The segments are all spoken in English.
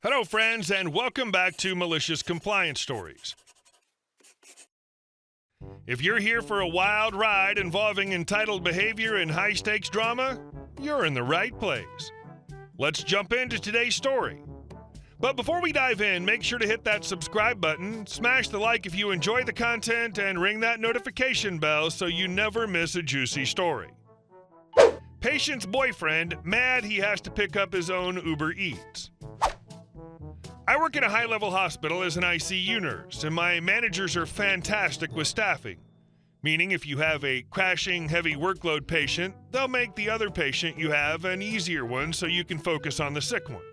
Hello, friends, and welcome back to Malicious Compliance Stories. If you're here for a wild ride involving entitled behavior and high-stakes drama, you're in the right place. Let's jump into today's story. But before we dive in, make sure to hit that subscribe button, smash the like if you enjoy the content, and ring that notification bell so you never miss a juicy story. Patient's boyfriend mad he has to pick up his own Uber Eats. I work in a high-level hospital as an ICU nurse, and my managers are fantastic with staffing. Meaning if you have a crashing, heavy workload patient, they'll make the other patient you have an easier one so you can focus on the sick one.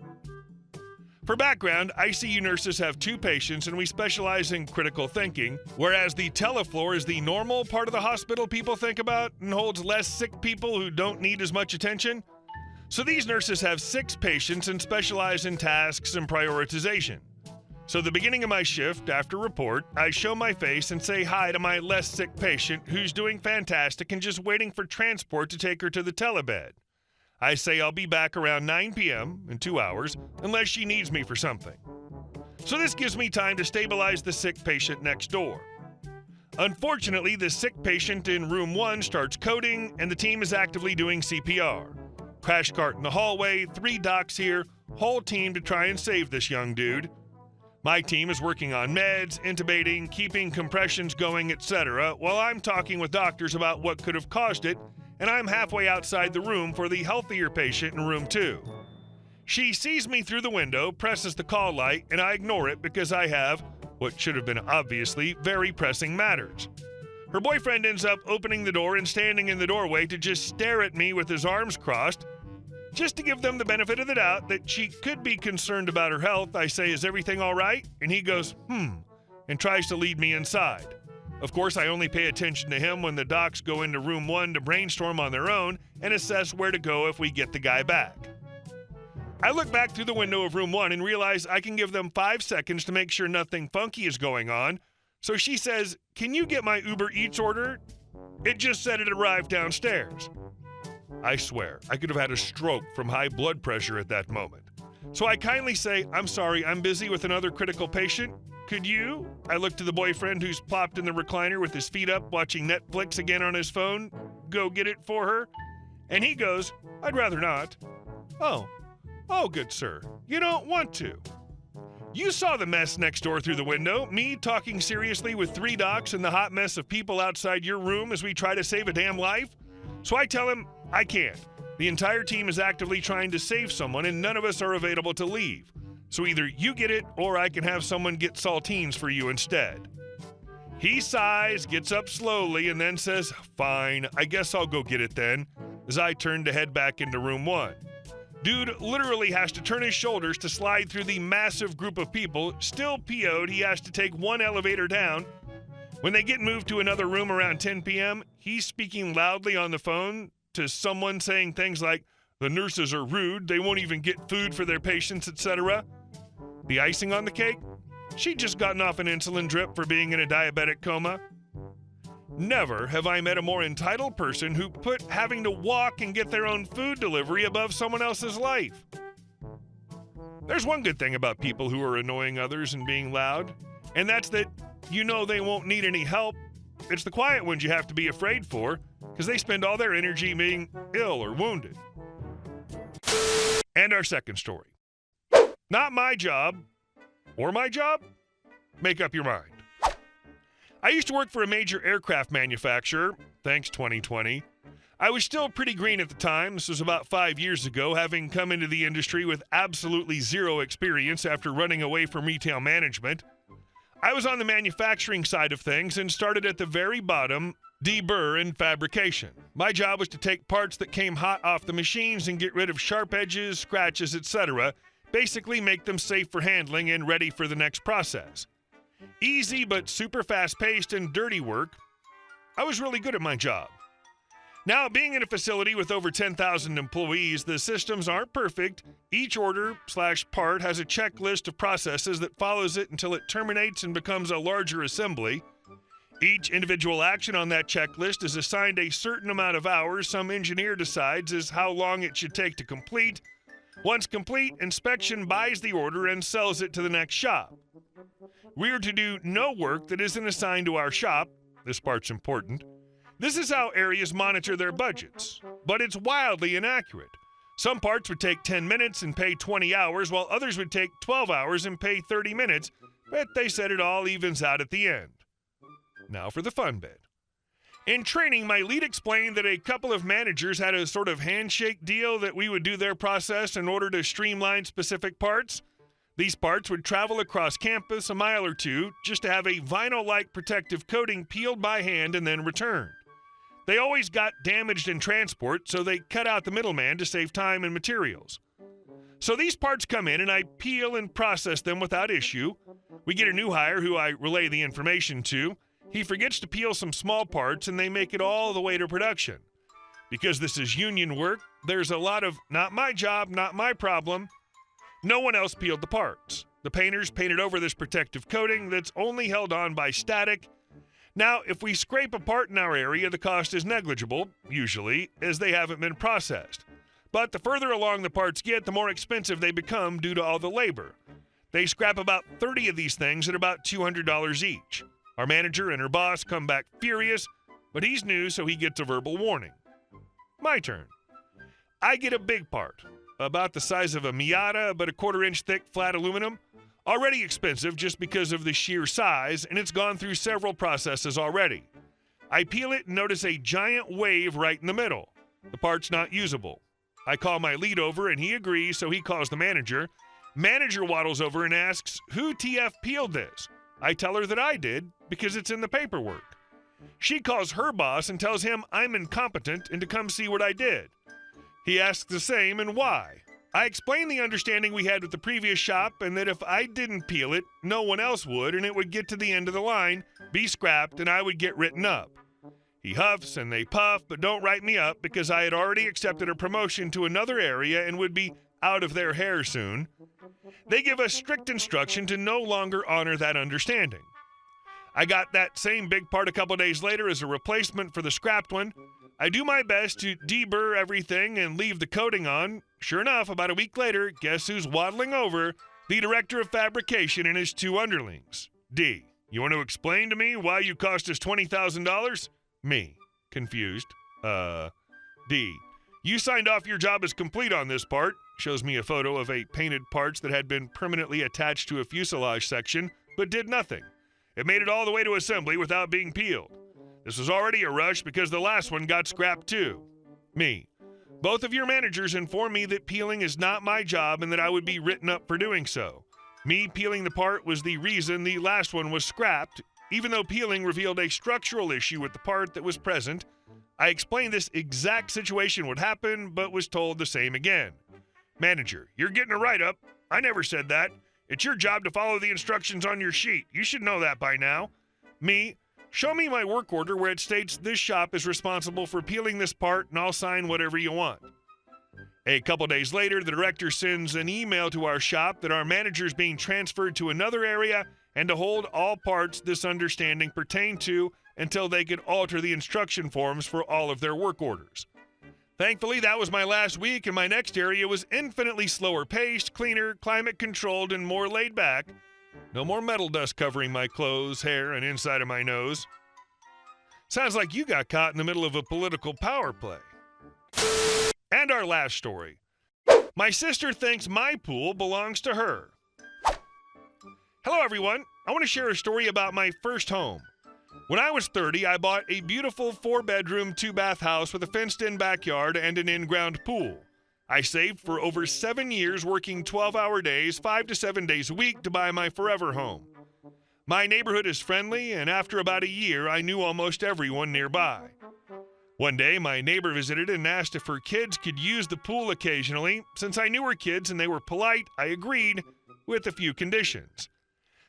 For background, ICU nurses have 2 patients and we specialize in critical thinking, whereas the telefloor is the normal part of the hospital people think about and holds less sick people who don't need as much attention. So these nurses have 6 patients and specialize in tasks and prioritization. So the beginning of my shift, after report, I show my face and say hi to my less sick patient who's doing fantastic and just waiting for transport to take her to the telebed. I say I'll be back around 9 p.m. in 2 hours unless she needs me for something. So this gives me time to stabilize the sick patient next door. Unfortunately, the sick patient in room 1 starts coding and the team is actively doing CPR. Crash cart in the hallway, 3 docs here, whole team to try and save this young dude. My team is working on meds, intubating, keeping compressions going, etc., while I'm talking with doctors about what could have caused it, and I'm halfway outside the room for the healthier patient in room 2. She sees me through the window, presses the call light, and I ignore it because I have, what should have been obviously, very pressing matters. Her boyfriend ends up opening the door and standing in the doorway to just stare at me with his arms crossed. Just to give them the benefit of the doubt that she could be concerned about her health, I say, "Is everything all right?" And he goes, and tries to lead me inside. Of course, I only pay attention to him when the docs go into room 1 to brainstorm on their own and assess where to go if we get the guy back. I look back through the window of room 1 and realize I can give them 5 seconds to make sure nothing funky is going on. So she says, "Can you get my Uber Eats order? It just said it arrived downstairs." I swear, I could have had a stroke from high blood pressure at that moment. So I kindly say, "I'm sorry, I'm busy with another critical patient. Could you?" I look to the boyfriend who's plopped in the recliner with his feet up watching Netflix again on his phone. "Go get it for her?" And he goes, "I'd rather not." Oh, good sir. You don't want to. You saw the mess next door through the window, me talking seriously with 3 docs and the hot mess of people outside your room as we try to save a damn life. So I tell him, I can't. The entire team is actively trying to save someone and none of us are available to leave. So either you get it or I can have someone get saltines for you instead. He sighs, gets up slowly, and then says, "Fine, I guess I'll go get it then," as I turn to head back into room 1. Dude literally has to turn his shoulders to slide through the massive group of people. Still PO'd, he has to take 1 elevator down. When they get moved to another room around 10 p.m., he's speaking loudly on the phone to someone saying things like, "The nurses are rude, they won't even get food for their patients, etc." The icing on the cake? She'd just gotten off an insulin drip for being in a diabetic coma. Never have I met a more entitled person who put having to walk and get their own food delivery above someone else's life. There's one good thing about people who are annoying others and being loud, and that's that you know they won't need any help. It's the quiet ones you have to be afraid for, because they spend all their energy being ill or wounded. And our second story. Not my job, or my job? Make up your mind. I used to work for a major aircraft manufacturer, thanks 2020. I was still pretty green at the time. This was about 5 years ago, having come into the industry with absolutely zero experience after running away from retail management. I was on the manufacturing side of things and started at the very bottom, deburr and fabrication. My job was to take parts that came hot off the machines and get rid of sharp edges, scratches, etc., basically make them safe for handling and ready for the next process. Easy but super fast-paced and dirty work. I was really good at my job. Now, being in a facility with over 10,000 employees, the systems aren't perfect. Each order/part has a checklist of processes that follows it until it terminates and becomes a larger assembly. Each individual action on that checklist is assigned a certain amount of hours some engineer decides is how long it should take to complete. Once complete, inspection buys the order and sells it to the next shop. We are to do no work that isn't assigned to our shop. This part's important. This is how areas monitor their budgets, but it's wildly inaccurate. Some parts would take 10 minutes and pay 20 hours, while others would take 12 hours and pay 30 minutes, but they said it all evens out at the end. Now for the fun bit. In training, my lead explained that a couple of managers had a sort of handshake deal that we would do their process in order to streamline specific parts. These parts would travel across campus a mile or two just to have a vinyl-like protective coating peeled by hand and then returned. They always got damaged in transport, so they cut out the middleman to save time and materials. So these parts come in and I peel and process them without issue. We get a new hire who I relay the information to. He forgets to peel some small parts and they make it all the way to production. Because this is union work, there's a lot of not my job, not my problem. No one else peeled the parts. The painters painted over this protective coating that's only held on by static. Now, if we scrape a part in our area, the cost is negligible, usually, as they haven't been processed. But the further along the parts get, the more expensive they become due to all the labor. They scrap about 30 of these things at about $200 each. Our manager and her boss come back furious, but he's new, so he gets a verbal warning. My turn. I get a big part, about the size of a Miata, but a quarter-inch thick flat aluminum. Already expensive just because of the sheer size, and it's gone through several processes already. I peel it and notice a giant wave right in the middle. The part's not usable. I call my lead over, and he agrees, so he calls the manager. Manager waddles over and asks, who TF peeled this? I tell her that I did, because it's in the paperwork. She calls her boss and tells him I'm incompetent and to come see what I did. He asks the same and why. I explained the understanding we had with the previous shop and that if I didn't peel it, no one else would, and it would get to the end of the line, be scrapped, and I would get written up. He huffs and they puff, but don't write me up because I had already accepted a promotion to another area and would be out of their hair soon. They give us strict instruction to no longer honor that understanding. I got that same big part a couple days later as a replacement for the scrapped one. I do my best to deburr everything and leave the coating on. Sure enough, about a week later, guess who's waddling over? The director of fabrication and his two underlings. D, you want to explain to me why you cost us $20,000? Me, confused. D, you signed off your job as complete on this part. Shows me a photo of a painted parts that had been permanently attached to a fuselage section, but did nothing. It made it all the way to assembly without being peeled. This was already a rush because the last one got scrapped too. Me. Both of your managers informed me that peeling is not my job and that I would be written up for doing so. Me peeling the part was the reason the last one was scrapped, even though peeling revealed a structural issue with the part that was present. I explained this exact situation would happen, but was told the same again. Manager, you're getting a write-up. I never said that. It's your job to follow the instructions on your sheet. You should know that by now. Me. Show me my work order where it states this shop is responsible for peeling this part and I'll sign whatever you want. A couple days later, the director sends an email to our shop that our manager is being transferred to another area and to hold all parts this understanding pertained to until they could alter the instruction forms for all of their work orders. Thankfully, that was my last week and my next area was infinitely slower paced, cleaner, climate controlled, and more laid back. No more metal dust covering my clothes, hair, and inside of my nose. Sounds like you got caught in the middle of a political power play. And our last story. My sister thinks my pool belongs to her. Hello, everyone. I want to share a story about my first home. When I was 30, I bought a beautiful 4-bedroom, 2-bath house with a fenced-in backyard and an in-ground pool. I saved for over 7 years, working 12-hour days, 5 to 7 days a week to buy my forever home. My neighborhood is friendly, and after about a year, I knew almost everyone nearby. One day, my neighbor visited and asked if her kids could use the pool occasionally. Since I knew her kids and they were polite, I agreed with a few conditions.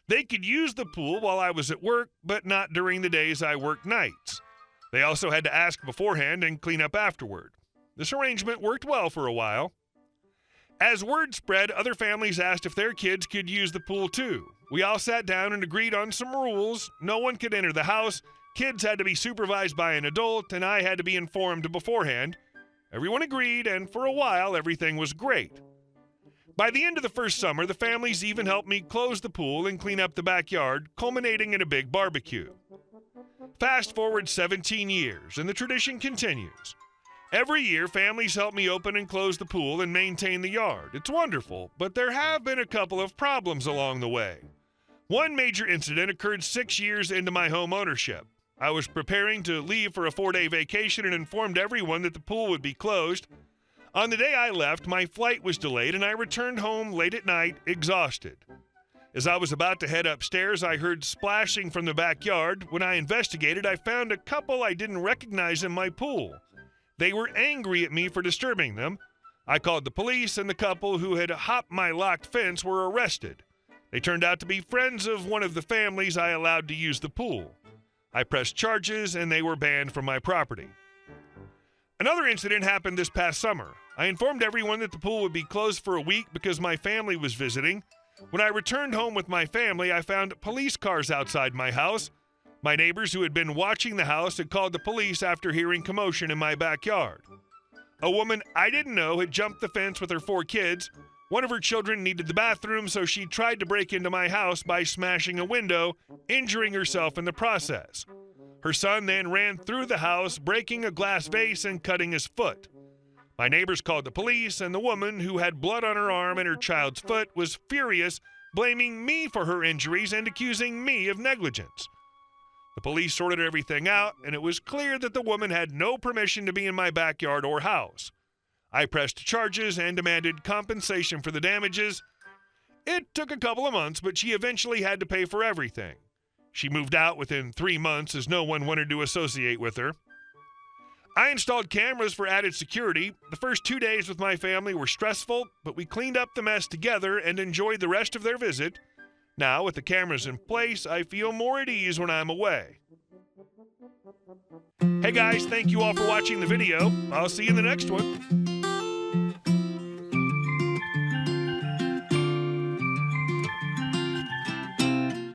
They could use the pool while I was at work, but not during the days I worked nights. They also had to ask beforehand and clean up afterward. This arrangement worked well for a while. As word spread, other families asked if their kids could use the pool too. We all sat down and agreed on some rules. No one could enter the house, kids had to be supervised by an adult, and I had to be informed beforehand. Everyone agreed, and for a while, everything was great. By the end of the first summer, the families even helped me close the pool and clean up the backyard, culminating in a big barbecue. Fast forward 17 years, and the tradition continues. Every year, families help me open and close the pool and maintain the yard. It's wonderful, but there have been a couple of problems along the way. One major incident occurred 6 years into my home ownership. I was preparing to leave for a 4-day vacation and informed everyone that the pool would be closed. On the day I left, my flight was delayed and I returned home late at night, exhausted. As I was about to head upstairs, I heard splashing from the backyard. When I investigated, I found a couple I didn't recognize in my pool. They were angry at me for disturbing them. I called the police, and the couple who had hopped my locked fence were arrested. They turned out to be friends of one of the families I allowed to use the pool. I pressed charges, and they were banned from my property. Another incident happened this past summer. I informed everyone that the pool would be closed for a week because my family was visiting. When I returned home with my family, I found police cars outside my house. My neighbors who had been watching the house had called the police after hearing commotion in my backyard. A woman I didn't know had jumped the fence with her 4 kids. One of her children needed the bathroom, so she tried to break into my house by smashing a window, injuring herself in the process. Her son then ran through the house, breaking a glass vase and cutting his foot. My neighbors called the police, and the woman, who had blood on her arm and her child's foot, was furious, blaming me for her injuries and accusing me of negligence. The police sorted everything out, and it was clear that the woman had no permission to be in my backyard or house. I pressed charges and demanded compensation for the damages. It took a couple of months, but she eventually had to pay for everything. She moved out within 3 months as no one wanted to associate with her. I installed cameras for added security. The first 2 days with my family were stressful, but we cleaned up the mess together and enjoyed the rest of their visit. Now, with the cameras in place, I feel more at ease when I'm away. Hey guys, thank you all for watching the video. I'll see you in the next one.